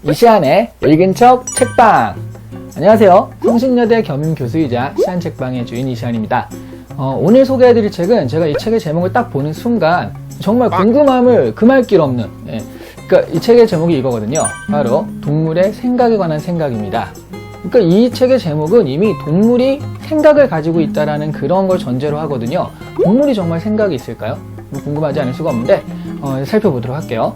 이시안의 읽은 척 책방. 안녕하세요. 성신여대 겸임교수이자 시안책방의 주인 이시안입니다. 오늘 소개해드릴 책은 제가 이 책의 제목을 딱 보는 순간 정말 궁금함을 금할 길 없는, 그러니까 이 책의 제목이 이거거든요. 바로 동물의 생각에 관한 생각입니다. 그러니까 이 책의 제목은 이미 동물이 생각을 가지고 있다라는 그런 걸 전제로 하거든요. 동물이 정말 생각이 있을까요? 궁금하지 않을 수가 없는데 살펴보도록 할게요.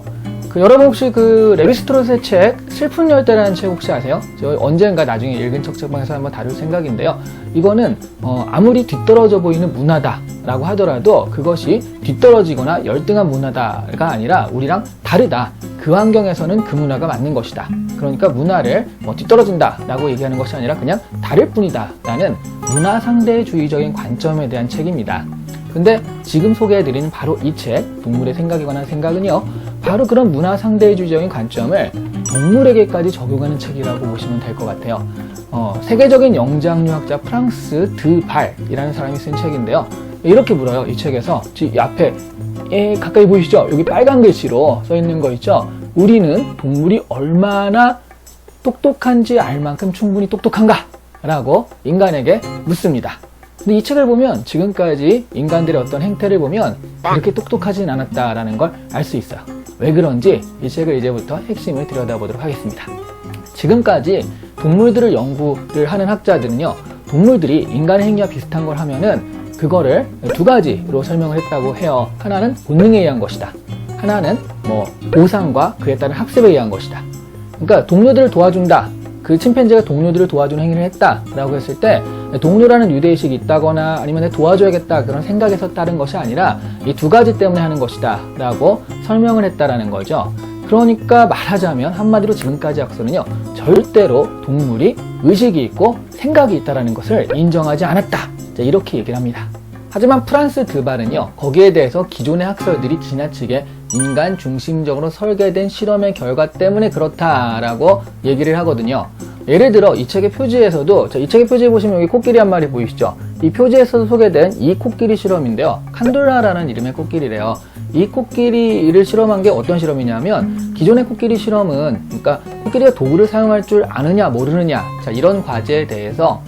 여러분 혹시 레비스트로스의 책 슬픈 열대라는 책 혹시 아세요? 저 언젠가 나중에 읽은 척 책방에서 한번 다룰 생각인데요. 이거는 아무리 뒤떨어져 보이는 문화다라고 하더라도 그것이 뒤떨어지거나 열등한 문화다가 아니라 우리랑 다르다. 그 환경에서는 그 문화가 맞는 것이다. 그러니까 문화를 뒤떨어진다라고 얘기하는 것이 아니라 그냥 다를 뿐이다라는 문화 상대주의적인 관점에 대한 책입니다. 근데 지금 소개해드리는 바로 이 책, 동물의 생각에 관한 생각은요, 바로 그런 문화 상대주의적인 관점을 동물에게까지 적용하는 책이라고 보시면 될 것 같아요. 세계적인 영장류학자 프랑스 드발이라는 사람이 쓴 책인데요. 이렇게 물어요. 이 책에서 이 앞에 가까이 보이시죠? 여기 빨간 글씨로 써 있는 거 있죠? 우리는 동물이 얼마나 똑똑한지 알 만큼 충분히 똑똑한가? 라고 인간에게 묻습니다. 근데 이 책을 보면 지금까지 인간들의 어떤 행태를 보면 그렇게 똑똑하진 않았다라는 걸 알 수 있어요. 왜 그런지 이 책을 이제부터 핵심을 들여다보도록 하겠습니다. 지금까지 동물들을 연구를 하는 학자들은요, 동물들이 인간의 행위와 비슷한 걸 하면은 그거를 두 가지로 설명을 했다고 해요. 하나는 본능에 의한 것이다. 하나는 보상과 그에 따른 학습에 의한 것이다. 그러니까 동료들을 도와준다. 그 침팬지가 동료들을 도와주는 행위를 했다라고 했을 때 동료라는 유대의식이 있다거나 아니면 도와줘야겠다 그런 생각에서 따른 것이 아니라 이 두 가지 때문에 하는 것이다 라고 설명을 했다라는 거죠. 그러니까 말하자면 한마디로 지금까지 학설은요, 절대로 동물이 의식이 있고 생각이 있다라는 것을 인정하지 않았다. 이렇게 얘기를 합니다. 하지만 프랑스 드발은요, 거기에 대해서 기존의 학설들이 지나치게 인간 중심적으로 설계된 실험의 결과 때문에 그렇다라고 얘기를 하거든요. 예를 들어 이 책의 표지에서도, 이 책의 표지에 보시면 여기 코끼리 한 마리 보이시죠? 이 표지에서 소개된 이 코끼리 실험인데요, 칸돌라라는 이름의 코끼리래요. 이 코끼리를 실험한 게 어떤 실험이냐면, 기존의 코끼리 실험은, 그러니까 코끼리가 도구를 사용할 줄 아느냐 모르느냐, 이런 과제에 대해서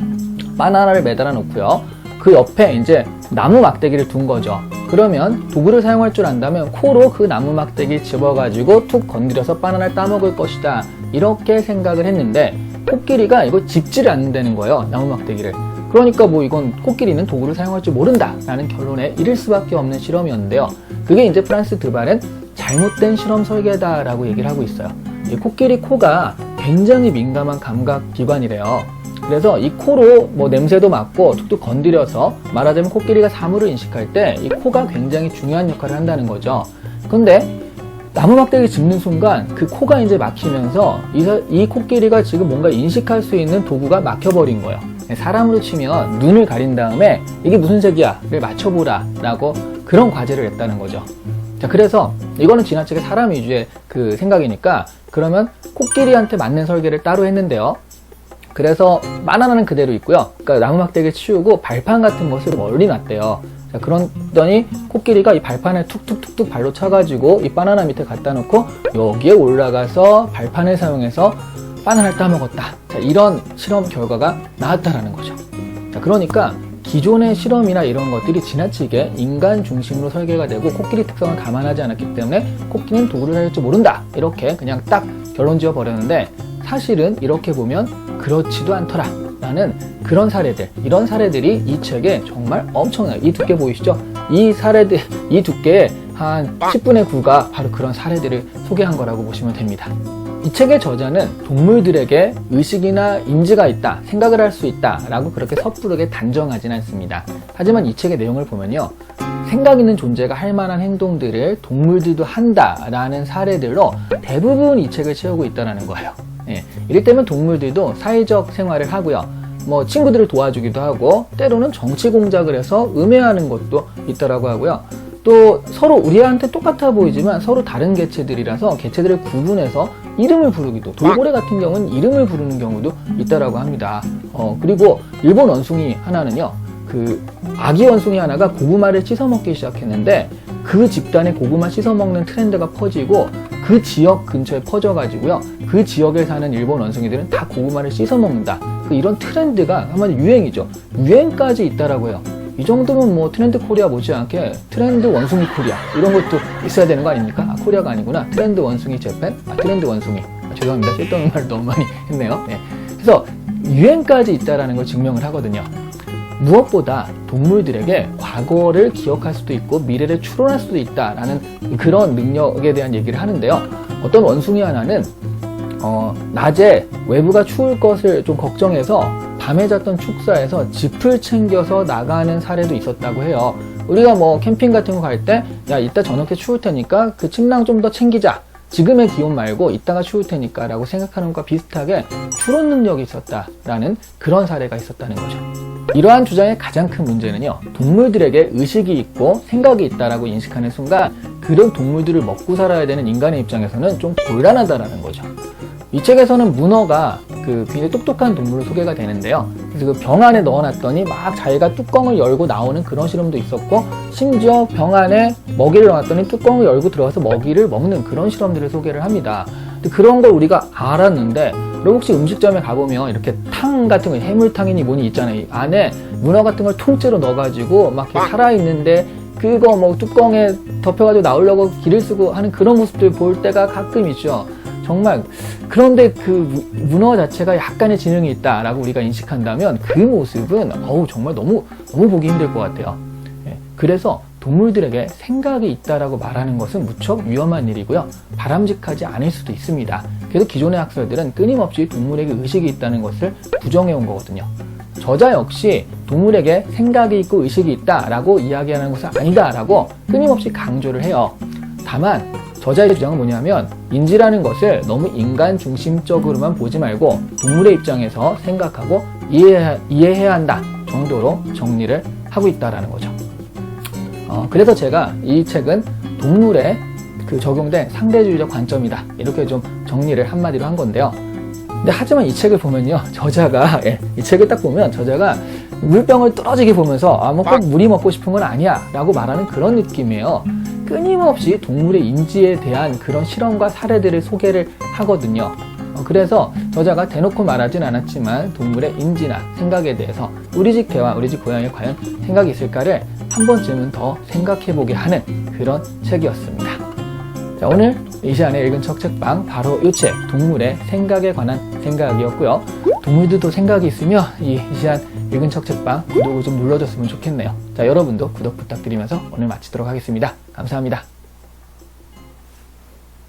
바나나를 매달아 놓고요, 그 옆에 이제 나무 막대기를 둔 거죠. 그러면 도구를 사용할 줄 안다면 코로 그 나무 막대기 집어가지고 툭 건드려서 바나나를 따먹을 것이다. 이렇게 생각을 했는데 코끼리가 이거 집지를 않는다는 거예요. 나무 막대기를. 그러니까 이건 코끼리는 도구를 사용할 줄 모른다 라는 결론에 이를 수밖에 없는 실험이었는데요. 그게 이제 프랑스 드발은 잘못된 실험 설계다라고 얘기를 하고 있어요. 이 코끼리 코가 굉장히 민감한 감각 기관이래요. 그래서 이 코로 냄새도 맡고 툭툭 건드려서 말하자면 코끼리가 사물을 인식할 때 이 코가 굉장히 중요한 역할을 한다는 거죠. 근데 나무 막대기 짚는 순간 그 코가 이제 막히면서 이 코끼리가 지금 뭔가 인식할 수 있는 도구가 막혀버린 거예요. 사람으로 치면 눈을 가린 다음에 이게 무슨 색이야?를 맞춰보라 라고 그런 과제를 했다는 거죠. 자, 그래서 이거는 지나치게 사람 위주의 그 생각이니까 그러면 코끼리한테 맞는 설계를 따로 했는데요. 그래서 바나나는 그대로 있고요. 그러니까 나무 막대기를 치우고 발판 같은 것을 멀리 놨대요. 자, 그러더니 코끼리가 이 발판을 툭툭툭툭 발로 차가지고 이 바나나 밑에 갖다 놓고 여기에 올라가서 발판을 사용해서 바나나를 따먹었다. 자, 이런 실험 결과가 나왔다라는 거죠. 자, 그러니까 기존의 실험이나 이런 것들이 지나치게 인간 중심으로 설계가 되고 코끼리 특성을 감안하지 않았기 때문에 코끼리는 도구를 할 줄 모른다. 이렇게 그냥 딱 결론 지어 버렸는데 사실은 이렇게 보면 그렇지도 않더라 라는 그런 사례들, 이런 사례들이 이 책에 정말 엄청나요. 이 두께 보이시죠? 이 사례들, 이 두께의 한 10분의 9가 바로 그런 사례들을 소개한 거라고 보시면 됩니다. 이 책의 저자는 동물들에게 의식이나 인지가 있다, 생각을 할 수 있다 라고 그렇게 섣부르게 단정하진 않습니다. 하지만 이 책의 내용을 보면요, 생각 있는 존재가 할 만한 행동들을 동물들도 한다라는 사례들로 대부분 이 책을 채우고 있다는 거예요. 이를테면 동물들도 사회적 생활을 하고요, 친구들을 도와주기도 하고 때로는 정치 공작을 해서 음해하는 것도 있더라고 하고요. 또 서로 우리한테 똑같아 보이지만 서로 다른 개체들이라서 개체들을 구분해서 이름을 부르기도, 돌고래 같은 경우는 이름을 부르는 경우도 있다라고 합니다. 그리고 일본 원숭이 하나는요, 아기 원숭이 하나가 고구마를 씻어 먹기 시작했는데 그 집단의 고구마 씻어 먹는 트렌드가 퍼지고 그 지역 근처에 퍼져가지고요, 그 지역에 사는 일본 원숭이들은 다 고구마를 씻어 먹는다. 이런 트렌드가 한마디로 유행이죠. 유행까지 있다라고 해요. 이 정도면 뭐 트렌드 코리아 못지않게 트렌드 원숭이 코리아 이런 것도 있어야 되는 거 아닙니까? 코리아가 아니구나. 트렌드 원숭이 재팬? 트렌드 원숭이. 죄송합니다. 쓸데없는 말을 너무 많이 했네요. 네. 그래서 유행까지 있다라는 걸 증명을 하거든요. 무엇보다 동물들에게 과거를 기억할 수도 있고 미래를 추론할 수도 있다라는 그런 능력에 대한 얘기를 하는데요. 어떤 원숭이 하나는 낮에 외부가 추울 것을 좀 걱정해서 밤에 잤던 축사에서 짚을 챙겨서 나가는 사례도 있었다고 해요. 우리가 뭐 캠핑 같은 거 갈 때 야 이따 저녁에 추울 테니까 그 침낭 좀 더 챙기자. 지금의 기온 말고 이따가 추울 테니까 라고 생각하는 것과 비슷하게 추론 능력이 있었다라는 그런 사례가 있었다는 거죠. 이러한 주장의 가장 큰 문제는요. 동물들에게 의식이 있고 생각이 있다라고 인식하는 순간 그런 동물들을 먹고 살아야 되는 인간의 입장에서는 좀 곤란하다라는 거죠. 이 책에서는 문어가 굉장히 똑똑한 동물로 소개가 되는데요. 그래서 그 병 안에 넣어놨더니 막 자기가 뚜껑을 열고 나오는 그런 실험도 있었고, 심지어 병 안에 먹이를 넣어놨더니 뚜껑을 열고 들어가서 먹이를 먹는 그런 실험들을 소개를 합니다. 근데 그런 걸 우리가 알았는데, 그리고 혹시 음식점에 가보면 이렇게 탕 같은 거, 해물탕이니 뭐니 있잖아요. 이 안에 문어 같은 걸 통째로 넣어가지고 막 이렇게 살아있는데 그거 뭐 뚜껑에 덮여가지고 나오려고 기를 쓰고 하는 그런 모습들 볼 때가 가끔 있죠. 정말. 그런데 그 문어 자체가 약간의 지능이 있다라고 우리가 인식한다면 그 모습은 정말 너무 보기 힘들 것 같아요. 그래서 동물들에게 생각이 있다라고 말하는 것은 무척 위험한 일이고요. 바람직하지 않을 수도 있습니다. 그래서 기존의 학설들은 끊임없이 동물에게 의식이 있다는 것을 부정해 온 거거든요. 저자 역시 동물에게 생각이 있고 의식이 있다라고 이야기하는 것은 아니다라고 끊임없이 강조를 해요. 다만 저자의 주장은 뭐냐면 인지라는 것을 너무 인간 중심적으로만 보지 말고 동물의 입장에서 생각하고 이해해야 한다 정도로 정리를 하고 있다라는 거죠. 그래서 제가 이 책은 동물에 적용된 상대주의적 관점이다 이렇게 좀 정리를 한마디로 한 건데요. 근데 하지만 이 책을 보면요, 저자가 이 책을 딱 보면 저자가 물병을 뚫어지게 보면서 뭐 꼭 물이 먹고 싶은 건 아니야 라고 말하는 그런 느낌이에요. 끊임없이 동물의 인지에 대한 그런 실험과 사례들을 소개를 하거든요. 그래서 저자가 대놓고 말하진 않았지만 동물의 인지나 생각에 대해서 우리 집 개와 우리 집 고양이에 과연 생각이 있을까를 한 번쯤은 더 생각해보게 하는 그런 책이었습니다. 자, 오늘 이 시간에 읽은 척 책방 바로 이 책 동물의 생각에 관한 생각이었고요. 동물들도 생각이 있으며 이 시간 읽은 척 책방 구독을 좀 눌러줬으면 좋겠네요. 자, 여러분도 구독 부탁드리면서 오늘 마치도록 하겠습니다. 감사합니다.